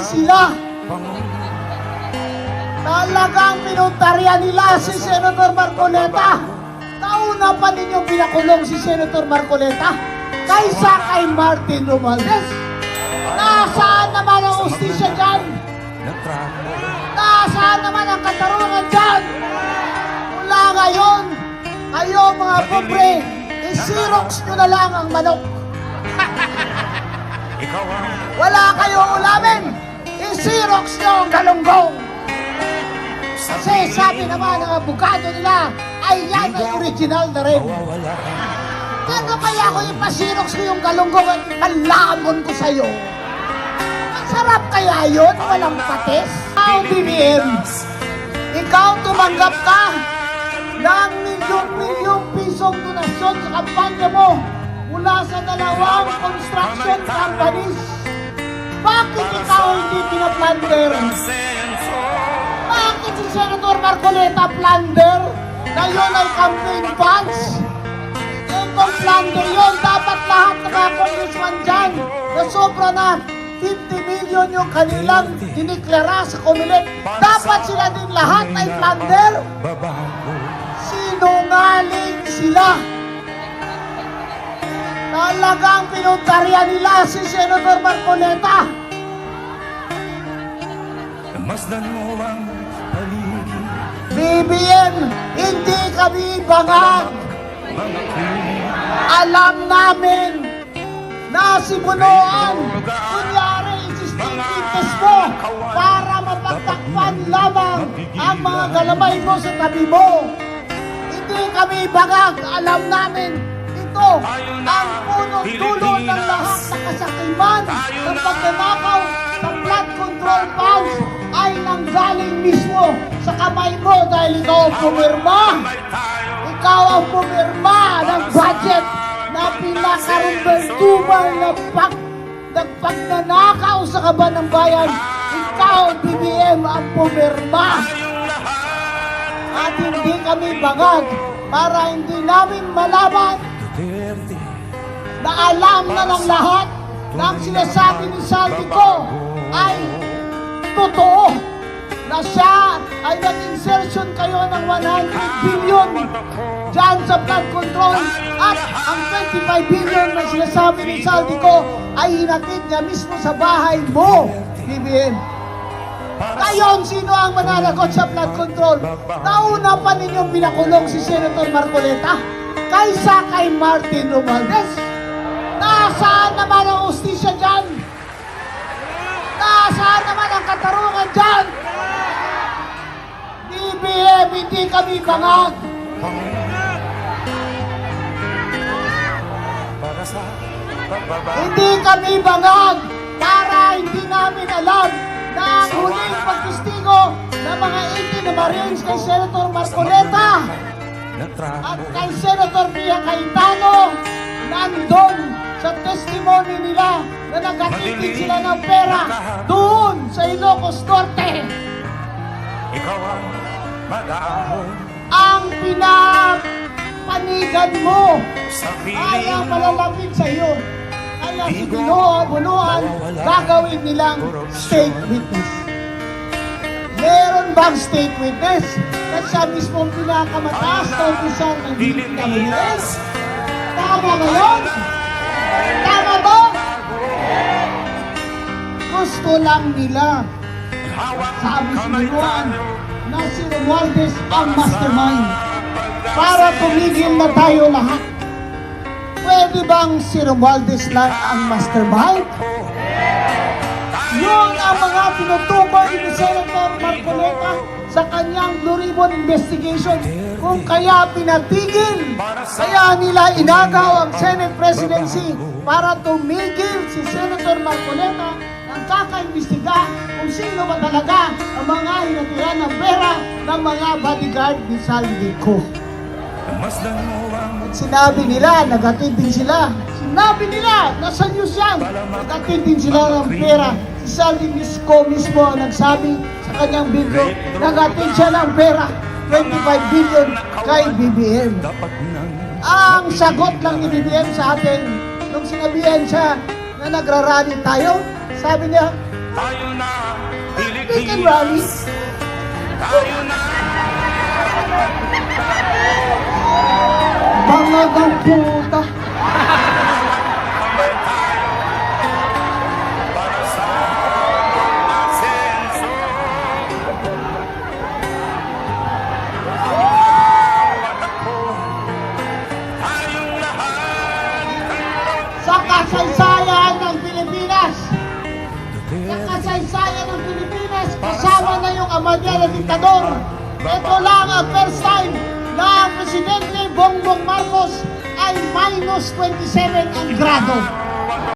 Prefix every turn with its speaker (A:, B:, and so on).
A: sila. Talagang pinuntarya nila si Senator Marcoleta. Nauna pa ninyong pinakulong si Senator Marcoleta kaysa kay Martin Romualdez. Nasaan naman ang ustisya dyan? Nasaan naman ang katarungan dyan? Mula ngayon, kayo mga pobre, i-xerox nyo na lang ang manok. Wala kayong ulamin, i-xerox nyo ang galunggong. Kasi sabi naman ng abogado nila, ay yan ay original na rin. Ano kaya ko ipasirox ko yung galunggong at palamon ko sa'yo? Masarap kaya yun? Walang patis? Ikaw, BBM, ikaw tumanggap ka ng milyong-milyong pisong donasyon sa kampanya mo mula sa dalawang construction companies. Bakit ikaw hindi pinaplunder? Bakit si Senator Marcoleta plunder na yun ay campaign funds? Kung plunder yun, dapat lahat ng mga congressman dyan na sobra na 50 million yung kanilang diniklara sa Comelec. Dapat sila din lahat ay plunder. Sinungaling sila. Talagang pinuntarya nila si Senator Marcoleta. BBM, hindi kami bangag. Alam namin na si Bunoan, kunyari isistintitis mo para mapagtakpan lamang ang mga galamay mo sa tabi mo. Hindi kami bangag. Alam namin ito ang punong-dulo ng lahat na kasakiman ng pagnanakaw ng flood control funds ay nanggaling mismo sa kamay mo dahil ikaw ang pumirma. Ikaw ang pumirma ng budget na pinakarumbentuman na pagnanakaw sa kaban ng bayan. Ikaw, BBM, ang pumirma. At hindi kami bangag para hindi namin malaman na alam na ng lahat ng sinasabi ni Saldico ay totoo na siya ay nag-insertion kayo ng 100 billion dyan sa flood control at ang 25 billion na sinasabi ni Saldico ay hinatid niya mismo sa bahay mo, BBM. Ngayon, sino ang mananagot sa flood control? Nauna pa ninyong pinakulong si Senator Marcoleta kaysa kay Martin Romualdez. Nasaan naman ang ustisya dyan? Nasaan naman ang katarungan dyan? BBM, hindi kami bangag. Hindi kami bangag para hindi namin alam na ang huling pagtistigo ng mga 18 na Marines kay Senator Marcoleta at kay Senator Pia Cayetano nandun sa testimony nila na naghatid sila ng pera doon sa Ilocos Norte. Ang pinapanigan mo ay ang malalapit sa iyo. Kaya si Bunuan gagawin nilang state witness. Meron bang state witness na siya mismo ang pinakamataas na opisyal ng DPWH? Tama ba yun? Tama ba? Gusto lang nila, sabi si Bunuan, na si Romualdez ang mastermind para tumigil na tayo lahat. Pwede bang si Romualdez lang ang mastermind? Yun ang mga tinutukoy ni Senator Marcoleta sa kanyang Blue Ribbon investigation kung kaya pinatigil, kaya nila inagaw ang Senate presidency para tumigil si Senator Marcoleta ng kakaimbestiga kung sino ba talaga ang mga hinatiran ng pera ng mga bodyguard ni Saldico. At sinabi nila, naghatid din sila. Sinabi nila, nasa news yan, naghatid din sila ng pera. Si Saldico mismo ang nagsabi sa kanyang video, naghatid siya ng pera, 25 billion kay BBM. Ang sagot lang ni BBM sa atin, nung sinabihan siya na nagrarally tayo, sabi niya, They can rally. Bangag ang puta. Sa kasaysayan ng Pilipinas, kasama na yung ama niya na diktador. Ito lang ang first time na ang Presidente Bongbong Marcos ay -27 ang grado.